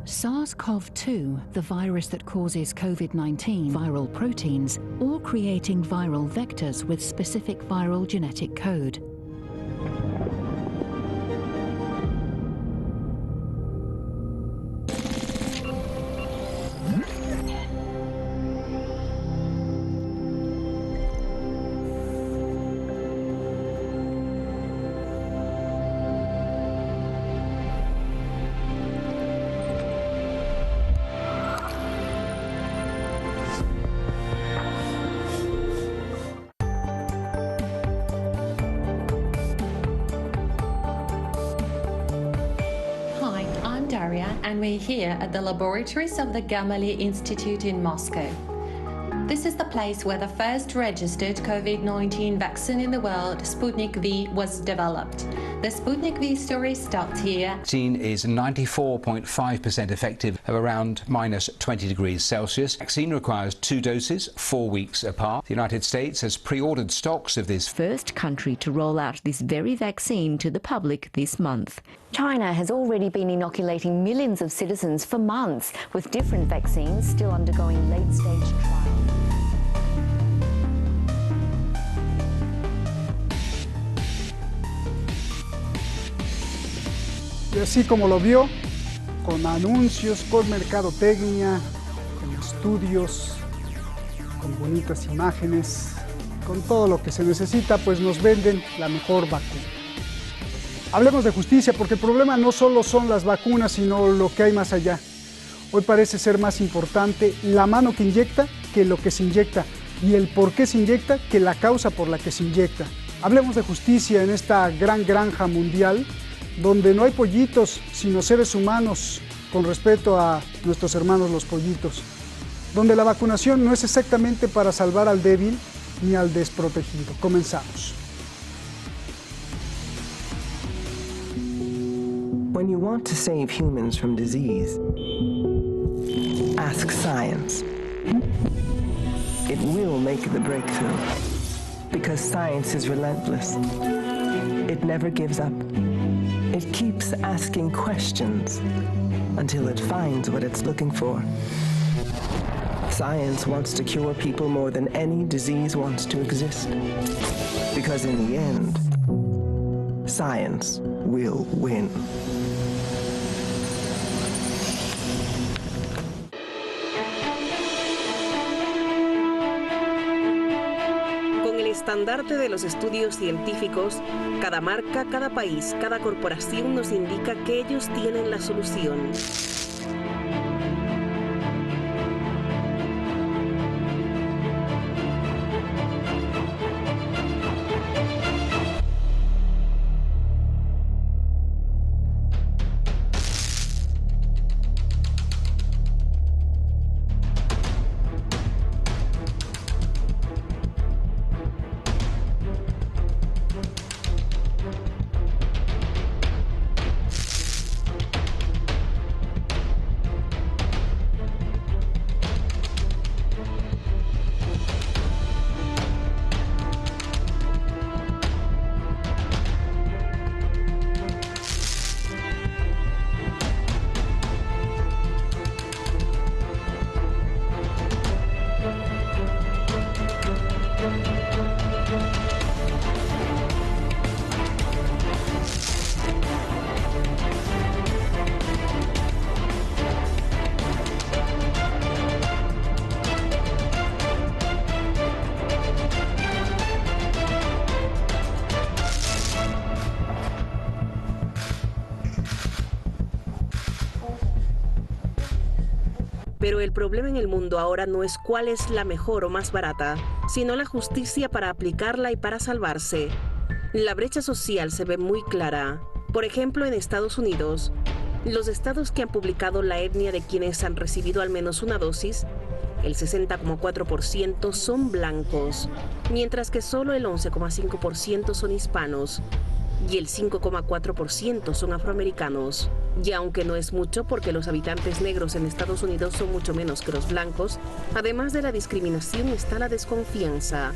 SARS-CoV-2, the virus that causes COVID-19 viral proteins, or creating viral vectors with specific viral genetic code. And we're here at the laboratories of the Gamaleya Institute in Moscow. This is the place where the first registered COVID-19 vaccine in the world, Sputnik V, was developed. The Sputnik V story starts here. The vaccine is 94.5% effective of around minus 20 degrees Celsius. The vaccine requires 2 doses, 4 weeks apart. The United States has pre-ordered stocks of this first country to roll out this very vaccine to the public this month. China has already been inoculating millions of citizens for months, with different vaccines still undergoing late-stage trials. Y así como lo vio, con anuncios, con mercadotecnia, con estudios, con bonitas imágenes, con todo lo que se necesita, pues nos venden la mejor vacuna. Hablemos de justicia, porque el problema no solo son las vacunas, sino lo que hay más allá. Hoy parece ser más importante la mano que inyecta que lo que se inyecta, y el por qué se inyecta que la causa por la que se inyecta. Hablemos de justicia en esta gran granja mundial, donde no hay pollitos, sino seres humanos, con respeto a nuestros hermanos los pollitos. Donde la vacunación no es exactamente para salvar al débil ni al desprotegido. Comenzamos. When you want to save humans from disease, ask science. It will make the breakthrough, because science is relentless. It never gives up. It keeps asking questions until it finds what it's looking for. Science wants to cure people more than any disease wants to exist. Because in the end, science will win. Estandarte de los estudios científicos, cada marca, cada país, cada corporación nos indica que ellos tienen la solución. Pero el problema en el mundo ahora no es cuál es la mejor o más barata, sino la justicia para aplicarla y para salvarse. La brecha social se ve muy clara. Por ejemplo, en Estados Unidos, los estados que han publicado la etnia de quienes han recibido al menos una dosis, el 60,4% son blancos, mientras que solo el 11,5% son hispanos y el 5,4% son afroamericanos. Y aunque no es mucho porque los habitantes negros en Estados Unidos son mucho menos que los blancos, además de la discriminación está la desconfianza.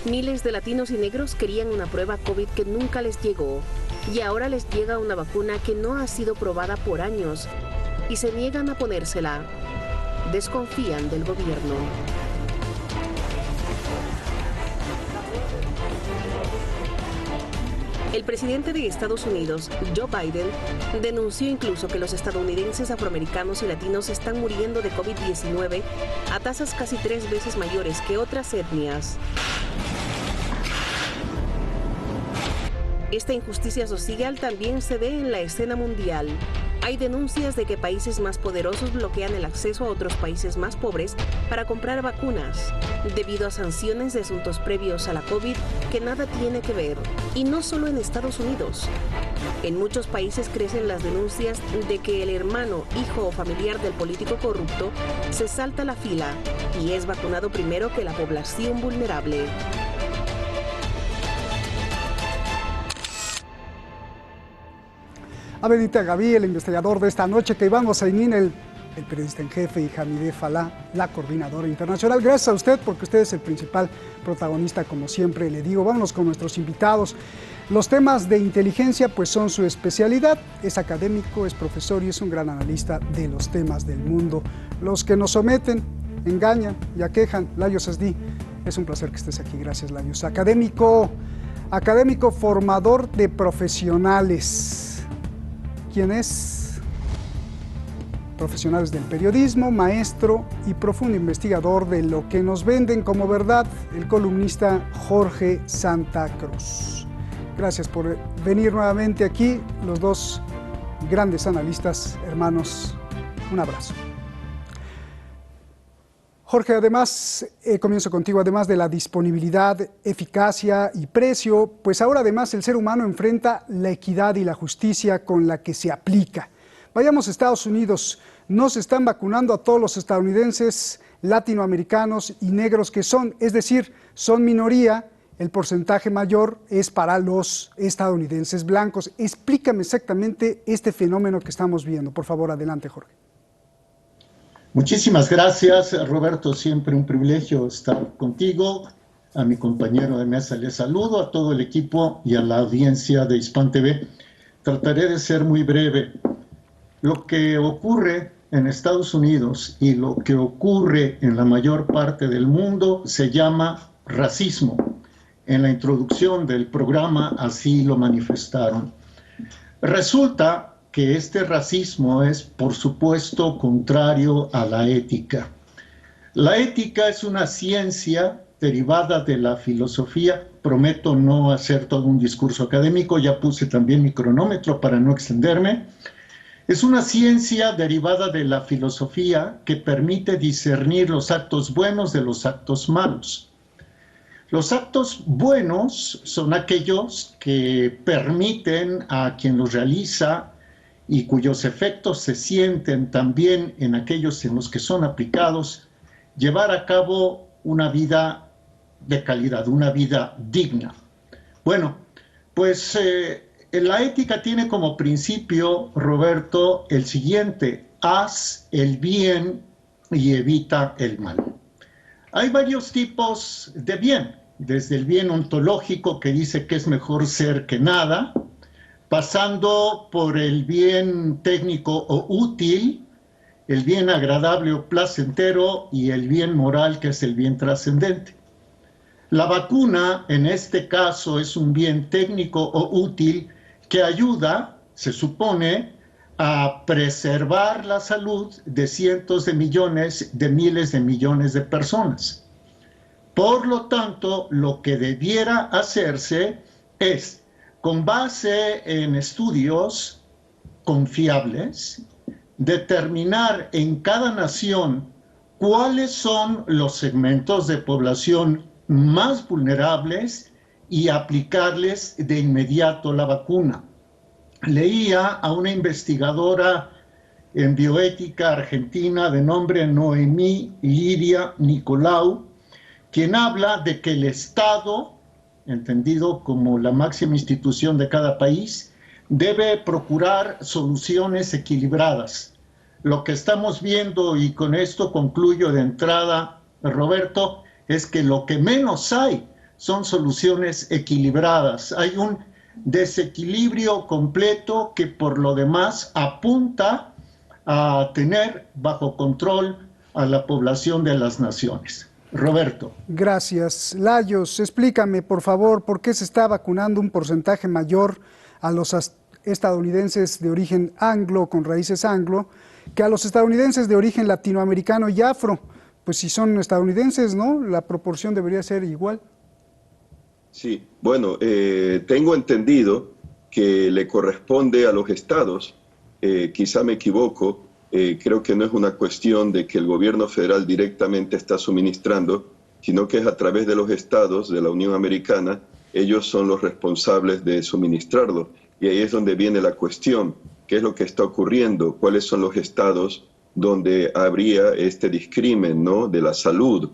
Miles de latinos y negros querían una prueba COVID que nunca les llegó, y ahora les llega una vacuna que no ha sido probada por años. y se niegan a ponérsela. Desconfían del gobierno. El presidente de Estados Unidos, Joe Biden, denunció incluso que los estadounidenses afroamericanos y latinos están muriendo de COVID-19 a tasas casi 3 veces mayores que otras etnias. Esta injusticia social también se ve en la escena mundial. Hay denuncias de que países más poderosos bloquean el acceso a otros países más pobres para comprar vacunas, debido a sanciones de asuntos previos a la COVID que nada tiene que ver. Y no solo en Estados Unidos. En muchos países crecen las denuncias de que el hermano, hijo o familiar del político corrupto se salta la fila y es vacunado primero que la población vulnerable. Abedita Gaví, el investigador de esta noche, que Iván Osainin, el periodista en jefe, y Hamideh Falá, la coordinadora internacional. Gracias a usted, porque usted es el principal protagonista, como siempre le digo. Vámonos con nuestros invitados. Los temas de inteligencia pues son su especialidad. Es académico, es profesor y es un gran analista de los temas del mundo. Los que nos someten, engañan y aquejan. Laios Asdí, es un placer que estés aquí. Gracias, Laios. Académico formador de profesionales. ¿Quién es? Profesionales del periodismo, maestro y profundo investigador de lo que nos venden como verdad, el columnista Jorge Santa Cruz. Gracias por venir nuevamente aquí, los dos grandes analistas, hermanos. Un abrazo. Jorge, además, comienzo contigo, además de la disponibilidad, eficacia y precio, pues ahora además el ser humano enfrenta la equidad y la justicia con la que se aplica. Vayamos a Estados Unidos, no se están vacunando a todos los estadounidenses, latinoamericanos y negros que son, es decir, son minoría, el porcentaje mayor es para los estadounidenses blancos. Explícame exactamente este fenómeno que estamos viendo. Por favor, adelante, Jorge. Muchísimas gracias, Roberto. Siempre un privilegio estar contigo. A mi compañero de mesa le saludo, a todo el equipo y a la audiencia de Hispan TV. Trataré de ser muy breve. Lo que ocurre en Estados Unidos y lo que ocurre en la mayor parte del mundo se llama racismo. En la introducción del programa así lo manifestaron. Resulta que este racismo es, por supuesto, contrario a la ética. La ética es una ciencia derivada de la filosofía. Prometo no hacer todo un discurso académico, ya puse también mi cronómetro para no extenderme. Es una ciencia derivada de la filosofía que permite discernir los actos buenos de los actos malos. Los actos buenos son aquellos que permiten a quien los realiza y cuyos efectos se sienten también en aquellos en los que son aplicados, llevar a cabo una vida de calidad, una vida digna. Bueno, pues la ética tiene como principio, Roberto, el siguiente: haz el bien y evita el mal. Hay varios tipos de bien, desde el bien ontológico, que dice que es mejor ser que nada, pasando por el bien técnico o útil, el bien agradable o placentero y el bien moral, que es el bien trascendente. La vacuna, en este caso, es un bien técnico o útil que ayuda, se supone, a preservar la salud de cientos de millones, de miles de millones de personas. Por lo tanto, lo que debiera hacerse es, con base en estudios confiables, determinar en cada nación cuáles son los segmentos de población más vulnerables y aplicarles de inmediato la vacuna. Leía a una investigadora en bioética argentina de nombre Noemí Lidia Nicolau, quien habla de que el Estado, entendido como la máxima institución de cada país, debe procurar soluciones equilibradas. Lo que estamos viendo, y con esto concluyo de entrada, Roberto, es que lo que menos hay son soluciones equilibradas. Hay un desequilibrio completo que por lo demás apunta a tener bajo control a la población de las naciones. Roberto. Gracias. Lajos, explícame, por favor, por qué se está vacunando un porcentaje mayor a los estadounidenses de origen anglo, con raíces anglo, que a los estadounidenses de origen latinoamericano y afro. Pues si son estadounidenses, ¿no? La proporción debería ser igual. Sí, bueno, tengo entendido que le corresponde a los estados, quizá me equivoco, creo que no es una cuestión de que el gobierno federal directamente está suministrando, sino que es a través de los estados de la Unión Americana, ellos son los responsables de suministrarlo. Y ahí es donde viene la cuestión, ¿qué es lo que está ocurriendo? ¿Cuáles son los estados donde habría este discrimen, ¿no?, de la salud?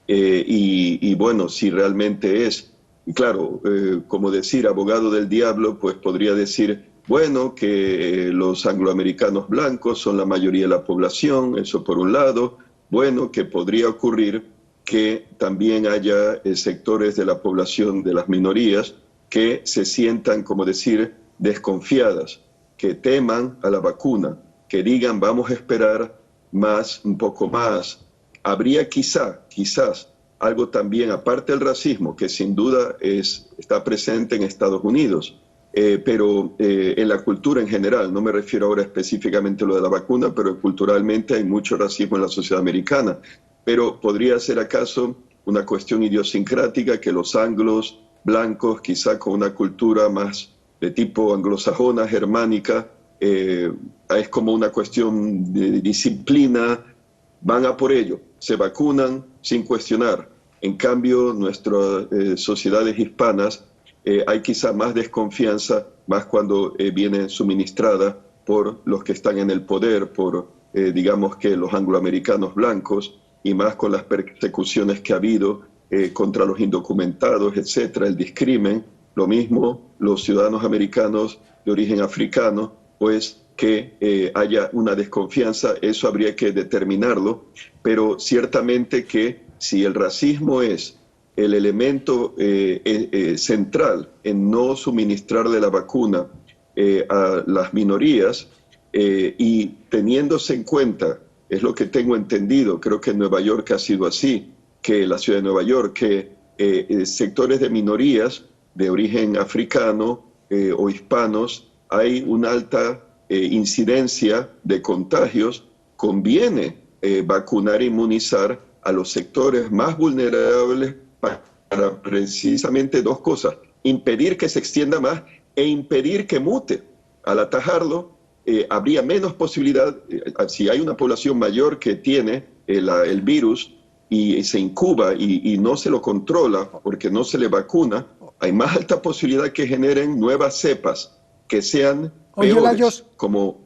Y bueno, si realmente es, claro, como decir abogado del diablo, pues podría decir, bueno, que los angloamericanos blancos son la mayoría de la población, eso por un lado. Bueno, que podría ocurrir que también haya sectores de la población de las minorías que se sientan, como decir, desconfiadas, que teman a la vacuna, que digan vamos a esperar más, un poco más. Habría quizás algo también, aparte del racismo, que sin duda está presente en Estados Unidos, pero en la cultura en general, no me refiero ahora específicamente a lo de la vacuna, pero culturalmente hay mucho racismo en la sociedad americana. Pero podría ser acaso una cuestión idiosincrática que los anglos blancos, quizá con una cultura más de tipo anglosajona, germánica, es como una cuestión de disciplina, van a por ello, se vacunan sin cuestionar. En cambio, nuestras sociedades hispanas hay quizá más desconfianza, más cuando viene suministrada por los que están en el poder, por digamos que los angloamericanos blancos, y más con las persecuciones que ha habido contra los indocumentados, etcétera, el discrimen. Lo mismo los ciudadanos americanos de origen africano, pues que haya una desconfianza, eso habría que determinarlo, pero ciertamente que si el racismo es el elemento central en no suministrarle la vacuna a las minorías, y teniéndose en cuenta, es lo que tengo entendido, creo que en Nueva York ha sido así, que la ciudad de Nueva York, que sectores de minorías de origen africano o hispanos, hay una alta incidencia de contagios, conviene vacunar e inmunizar a los sectores más vulnerables para precisamente dos cosas: impedir que se extienda más e impedir que mute. Al atajarlo, habría menos posibilidad, si hay una población mayor que tiene el virus y se incuba y no se lo controla porque no se le vacuna, hay más alta posibilidad que generen nuevas cepas que sean peores, como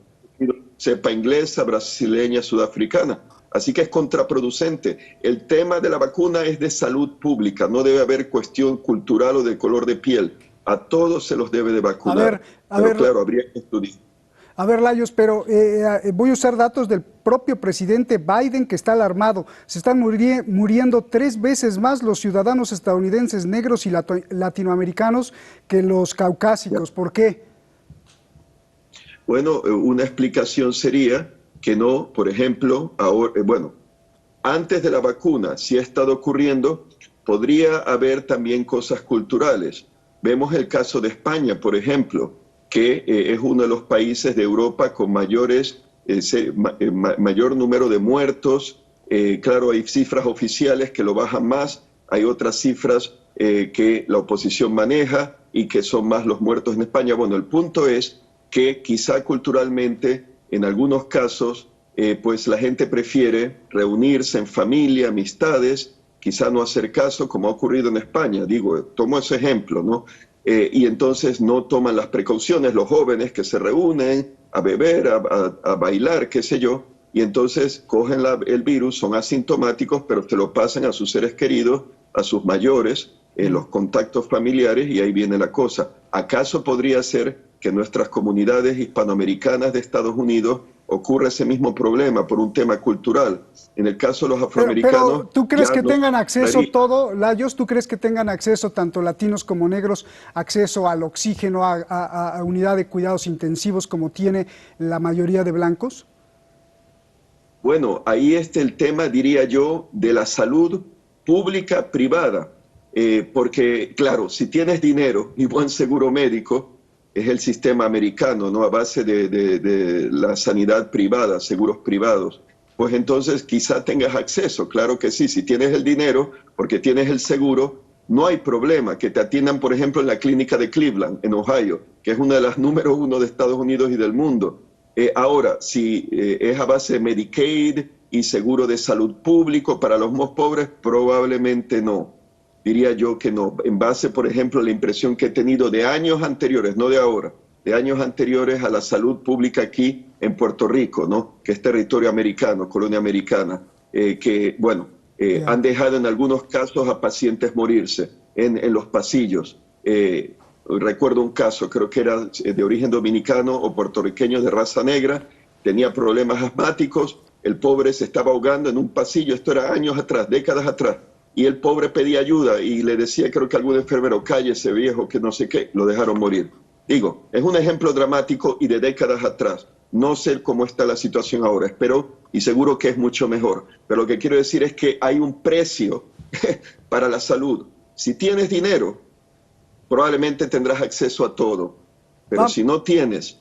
cepa inglesa, brasileña, sudafricana. Así que es contraproducente. El tema de la vacuna es de salud pública, no debe haber cuestión cultural o de color de piel. A todos se los debe de vacunar. Pero claro, habría que estudiar. A ver, Lajos, pero voy a usar datos del propio presidente Biden, que está alarmado. Se están muriendo 3 veces más los ciudadanos estadounidenses negros y latinoamericanos que los caucásicos. ¿Por qué? Bueno, una explicación sería que no, por ejemplo, ahora, antes de la vacuna, si ha estado ocurriendo, podría haber también cosas culturales. Vemos el caso de España, por ejemplo, que es uno de los países de Europa con mayor número de muertos. Claro, hay cifras oficiales que lo bajan más, hay otras cifras que la oposición maneja y que son más los muertos en España. Bueno, el punto es que quizá culturalmente, en algunos casos, pues la gente prefiere reunirse en familia, amistades, quizá no hacer caso, como ha ocurrido en España. Digo, tomo ese ejemplo, ¿no? Y entonces no toman las precauciones, los jóvenes que se reúnen a beber, a bailar, qué sé yo, y entonces cogen el virus, son asintomáticos, pero se lo pasan a sus seres queridos, a sus mayores, los contactos familiares, y ahí viene la cosa. ¿Acaso podría ser que en nuestras comunidades hispanoamericanas de Estados Unidos ocurre ese mismo problema por un tema cultural? En el caso de los afroamericanos... Pero ¿tú crees que tengan acceso todo, Lajos? ¿Tú crees que tengan acceso, tanto latinos como negros, acceso al oxígeno, a unidad de cuidados intensivos como tiene la mayoría de blancos? Bueno, ahí está el tema, diría yo, de la salud pública privada. Porque, claro, si tienes dinero y buen seguro médico, es el sistema americano, ¿no? A base de la sanidad privada, seguros privados, pues entonces quizá tengas acceso, claro que sí, si tienes el dinero, porque tienes el seguro, no hay problema que te atiendan, por ejemplo, en la clínica de Cleveland, en Ohio, que es una de las número 1 de Estados Unidos y del mundo. Ahora, si es a base de Medicaid y seguro de salud público para los más pobres, probablemente no. Diría yo que no. En base, por ejemplo, a la impresión que he tenido de años anteriores, no de ahora, de años anteriores a la salud pública aquí en Puerto Rico, ¿no? Que es territorio americano, colonia americana, que, bueno, han dejado en algunos casos a pacientes morirse en los pasillos. Recuerdo un caso, creo que era de origen dominicano o puertorriqueño de raza negra, tenía problemas asmáticos, el pobre se estaba ahogando en un pasillo, esto era años atrás, décadas atrás, y el pobre pedía ayuda y le decía, creo que algún enfermero, cállese viejo, que no sé qué, lo dejaron morir. Digo, es un ejemplo dramático y de décadas atrás. No sé cómo está la situación ahora, espero y seguro que es mucho mejor. Pero lo que quiero decir es que hay un precio para la salud. Si tienes dinero, probablemente tendrás acceso a todo. Pero si no tienes...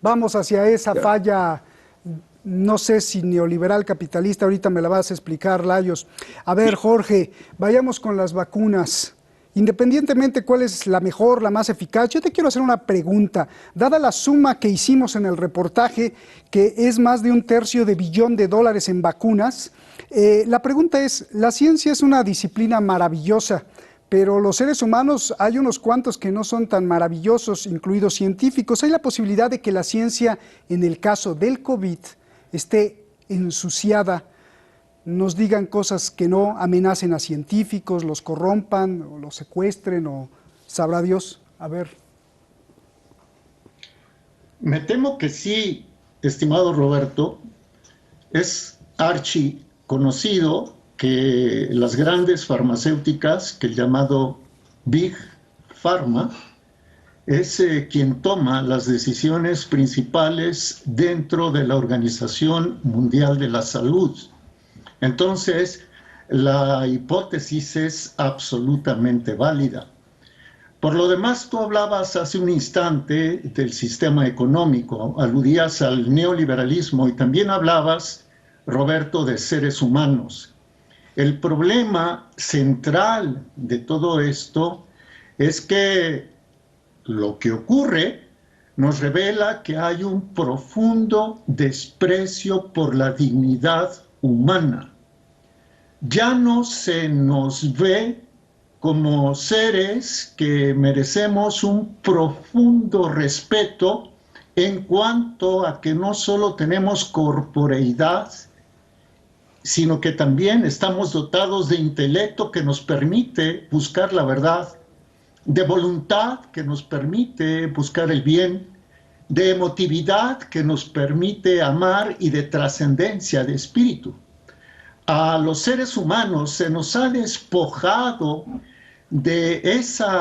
Vamos hacia esa falla, no sé si neoliberal, capitalista, ahorita me la vas a explicar, Lajos. A ver, Jorge, vayamos con las vacunas. Independientemente cuál es la mejor, la más eficaz, yo te quiero hacer una pregunta. Dada la suma que hicimos en el reportaje, que es más de $1/3 billón en vacunas, la pregunta es, la ciencia es una disciplina maravillosa, pero los seres humanos hay unos cuantos que no son tan maravillosos, incluidos científicos. ¿Hay la posibilidad de que la ciencia, en el caso del COVID, esté ensuciada, nos digan cosas que no amenacen a científicos, los corrompan o los secuestren o sabrá Dios? A ver. Me temo que sí, estimado Roberto. Es archiconocido que las grandes farmacéuticas, que el llamado Big Pharma, es quien toma las decisiones principales dentro de la Organización Mundial de la Salud. Entonces, la hipótesis es absolutamente válida. Por lo demás, tú hablabas hace un instante del sistema económico, aludías al neoliberalismo y también hablabas, Roberto, de seres humanos. El problema central de todo esto es que lo que ocurre nos revela que hay un profundo desprecio por la dignidad humana. Ya no se nos ve como seres que merecemos un profundo respeto en cuanto a que no solo tenemos corporeidad, sino que también estamos dotados de intelecto que nos permite buscar la verdad, de voluntad que nos permite buscar el bien, de emotividad que nos permite amar y de trascendencia de espíritu. A los seres humanos se nos ha despojado de ese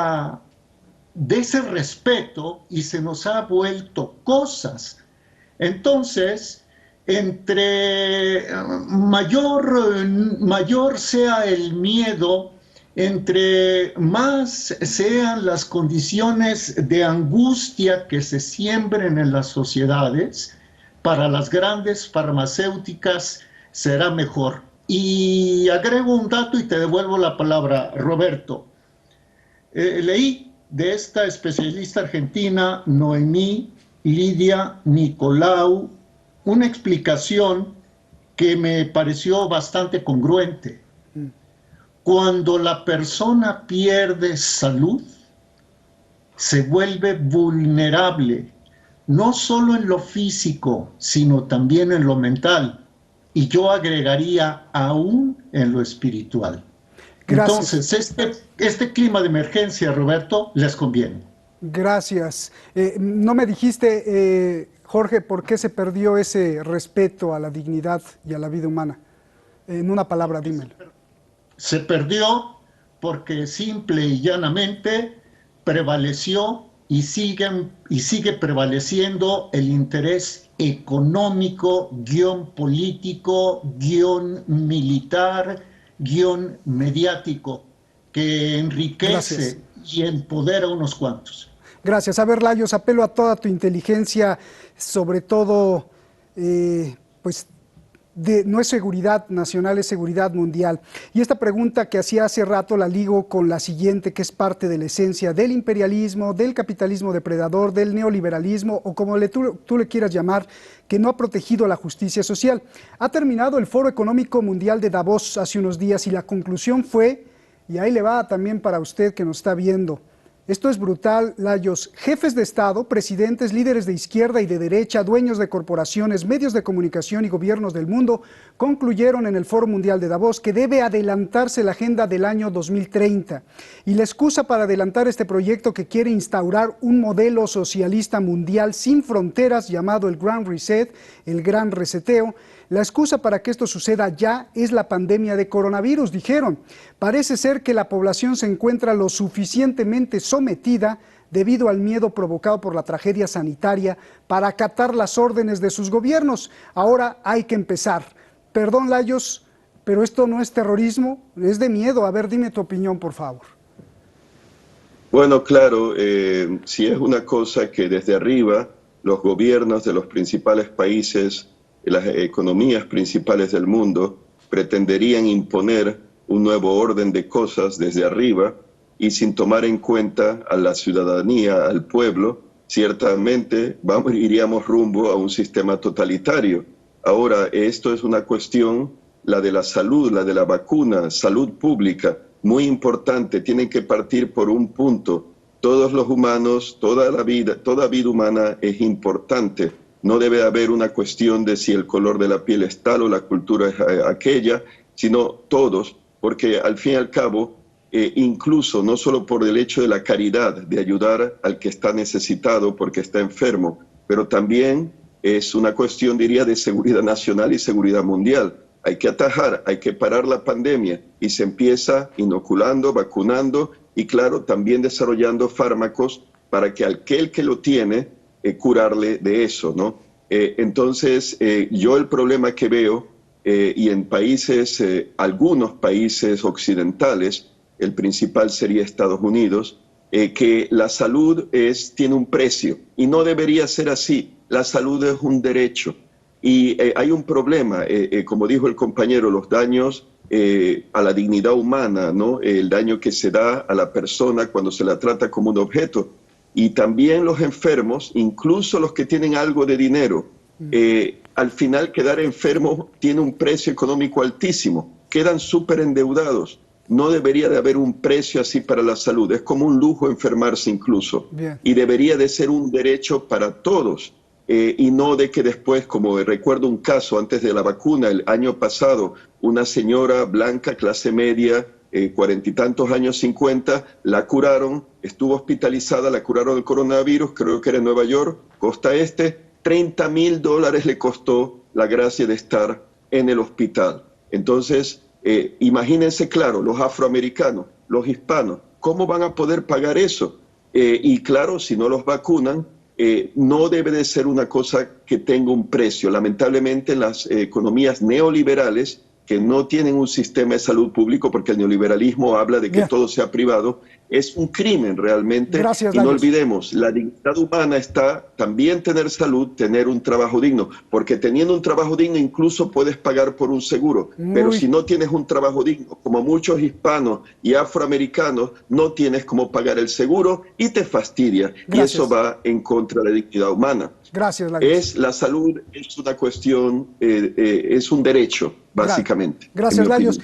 respeto y se nos ha vuelto cosas. Entonces, entre mayor sea el miedo, entre más sean las condiciones de angustia que se siembren en las sociedades, para las grandes farmacéuticas será mejor. Y agrego un dato y te devuelvo la palabra, Roberto. Leí de esta especialista argentina, Noemí Lidia Nicolau, una explicación que me pareció bastante congruente. Cuando la persona pierde salud, se vuelve vulnerable, no solo en lo físico, sino también en lo mental. Y yo agregaría aún en lo espiritual. Gracias. Entonces, este clima de emergencia, Roberto, les conviene. Gracias. No me dijiste, Jorge, por qué se perdió ese respeto a la dignidad y a la vida humana. En una palabra, dímelo. Se perdió porque simple y llanamente prevaleció y sigue prevaleciendo el interés económico, político, militar, mediático, que enriquece y empodera a unos cuantos. Gracias. A ver, Lajos, apelo a toda tu inteligencia, sobre todo, pues, no es seguridad nacional, es seguridad mundial. Y esta pregunta que hacía hace rato la ligo con la siguiente, que es parte de la esencia del imperialismo, del capitalismo depredador, del neoliberalismo, o como tú le quieras llamar, que no ha protegido la justicia social. Ha terminado el Foro Económico Mundial de Davos hace unos días y la conclusión fue, y ahí le va también para usted que nos está viendo, esto es brutal, Lajos. Jefes de Estado, presidentes, líderes de izquierda y de derecha, dueños de corporaciones, medios de comunicación y gobiernos del mundo concluyeron en el Foro Mundial de Davos que debe adelantarse la agenda del año 2030. Y la excusa para adelantar este proyecto que quiere instaurar un modelo socialista mundial sin fronteras llamado el Grand Reset, el Gran Reseteo, la excusa para que esto suceda ya es la pandemia de coronavirus, dijeron. Parece ser que la población se encuentra lo suficientemente sometida debido al miedo provocado por la tragedia sanitaria para acatar las órdenes de sus gobiernos. Ahora hay que empezar. Perdón, Lajos, pero esto no es terrorismo, es de miedo. A ver, dime tu opinión, por favor. Bueno, claro, si es una cosa que desde arriba los gobiernos de los principales países, las economías principales del mundo pretenderían imponer un nuevo orden de cosas desde arriba y sin tomar en cuenta a la ciudadanía, al pueblo, ciertamente iríamos rumbo a un sistema totalitario. Ahora, esto es una cuestión, la de la salud, la de la vacuna, salud pública, muy importante, tienen que partir por un punto. Todos los humanos, toda vida humana es importante. No debe haber una cuestión de si el color de la piel es tal o la cultura es aquella, sino todos, porque al fin y al cabo, incluso no solo por el hecho de la caridad, de ayudar al que está necesitado porque está enfermo, pero también es una cuestión, diría, de seguridad nacional y seguridad mundial. Hay que atajar, hay que parar la pandemia y se empieza inoculando, vacunando y claro, también desarrollando fármacos para que aquel que lo tiene, curarle de eso, ¿no? Entonces, yo el problema que veo, y en países, algunos países occidentales, el principal sería Estados Unidos, que la salud tiene un precio y no debería ser así. La salud es un derecho y hay un problema, como dijo el compañero, los daños a la dignidad humana, ¿no? El daño que se da a la persona cuando se la trata como un objeto. Y también los enfermos, incluso los que tienen algo de dinero, al final quedar enfermo tiene un precio económico altísimo, quedan súper endeudados. No debería de haber un precio así para la salud, es como un lujo enfermarse incluso. Bien. Y debería de ser un derecho para todos, y no de que después, como recuerdo un caso antes de la vacuna, el año pasado, una señora blanca, clase media, 40 y tantos años, 50, la curaron, estuvo hospitalizada, la curaron del coronavirus, creo que era en Nueva York, costa este, $30,000 le costó la gracia de estar en el hospital. Entonces, imagínense, claro, los afroamericanos, los hispanos, ¿cómo van a poder pagar eso? Y claro, si no los vacunan, no debe de ser una cosa que tenga un precio. Lamentablemente, las economías neoliberales, que no tienen un sistema de salud público, porque el neoliberalismo habla de que todo sea privado, es un crimen realmente. Gracias, y no olvidemos, la dignidad humana está también tener salud, tener un trabajo digno, porque teniendo un trabajo digno incluso puedes pagar por un seguro, pero si no tienes un trabajo digno, como muchos hispanos y afroamericanos, no tienes cómo pagar el seguro y te fastidia. Gracias. Y eso va en contra de la dignidad humana. Gracias, Lajos. La salud es una cuestión, es un derecho, básicamente. Gracias, Lajos.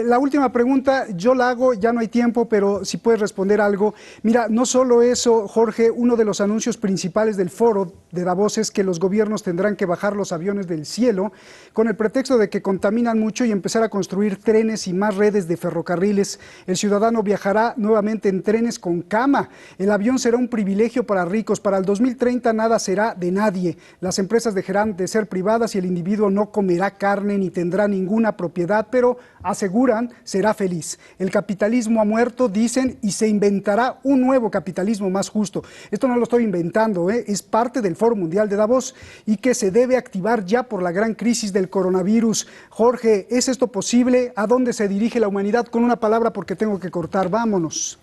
La última pregunta, yo la hago, ya no hay tiempo, pero si puedes responder algo. Mira, no solo eso, Jorge, uno de los anuncios principales del foro de Davos es que los gobiernos tendrán que bajar los aviones del cielo con el pretexto de que contaminan mucho y empezar a construir trenes y más redes de ferrocarriles. El ciudadano viajará nuevamente en trenes con cama. El avión será un privilegio para ricos. Para el 2030 nada será de nadie. Las empresas dejarán de ser privadas y el individuo no comerá carne ni tendrá ninguna propiedad, pero aseguran será feliz. El capitalismo ha muerto, dicen, y se inventará un nuevo capitalismo más justo. Esto no lo estoy inventando, es parte del Foro Mundial de Davos y que se debe activar ya por la gran crisis del coronavirus. Jorge, ¿es esto posible? ¿A dónde se dirige la humanidad? Con una palabra porque tengo que cortar, vámonos.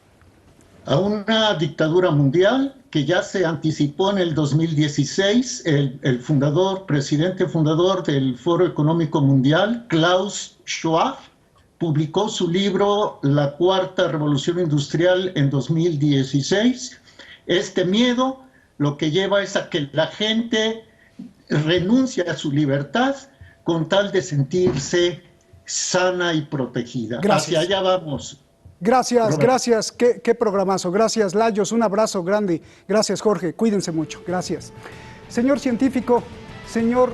A una dictadura mundial que ya se anticipó en el 2016, el presidente fundador del Foro Económico Mundial, Klaus Schwab, publicó su libro La Cuarta Revolución Industrial en 2016. Este miedo lo que lleva es a que la gente renuncie a su libertad con tal de sentirse sana y protegida. Gracias. Hacia allá vamos. Gracias, Roberto. gracias. Qué programazo. Gracias, Layos. Un abrazo grande. Gracias, Jorge. Cuídense mucho. Gracias. Señor científico, señor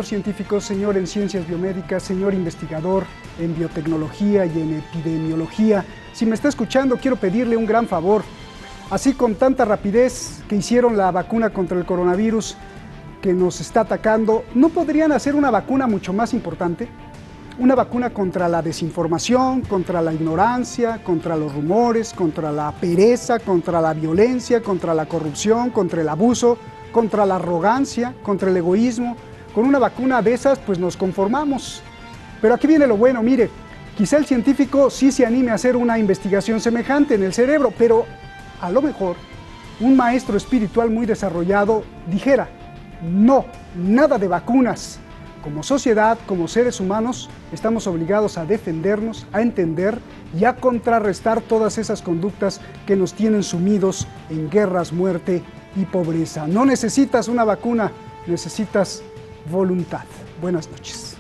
científico, señor en ciencias biomédicas, señor investigador en biotecnología y en epidemiología, si me está escuchando, quiero pedirle un gran favor. Así con tanta rapidez que hicieron la vacuna contra el coronavirus que nos está atacando, ¿no podrían hacer una vacuna mucho más importante? Una vacuna contra la desinformación, contra la ignorancia, contra los rumores, contra la pereza, contra la violencia, contra la corrupción, contra el abuso, contra la arrogancia, contra el egoísmo. Con una vacuna de esas, pues nos conformamos. Pero aquí viene lo bueno, mire, quizá el científico sí se anime a hacer una investigación semejante en el cerebro, pero a lo mejor un maestro espiritual muy desarrollado dijera, no, nada de vacunas. Como sociedad, como seres humanos, estamos obligados a defendernos, a entender y a contrarrestar todas esas conductas que nos tienen sumidos en guerras, muerte y pobreza. No necesitas una vacuna, necesitas voluntad. Buenas noches.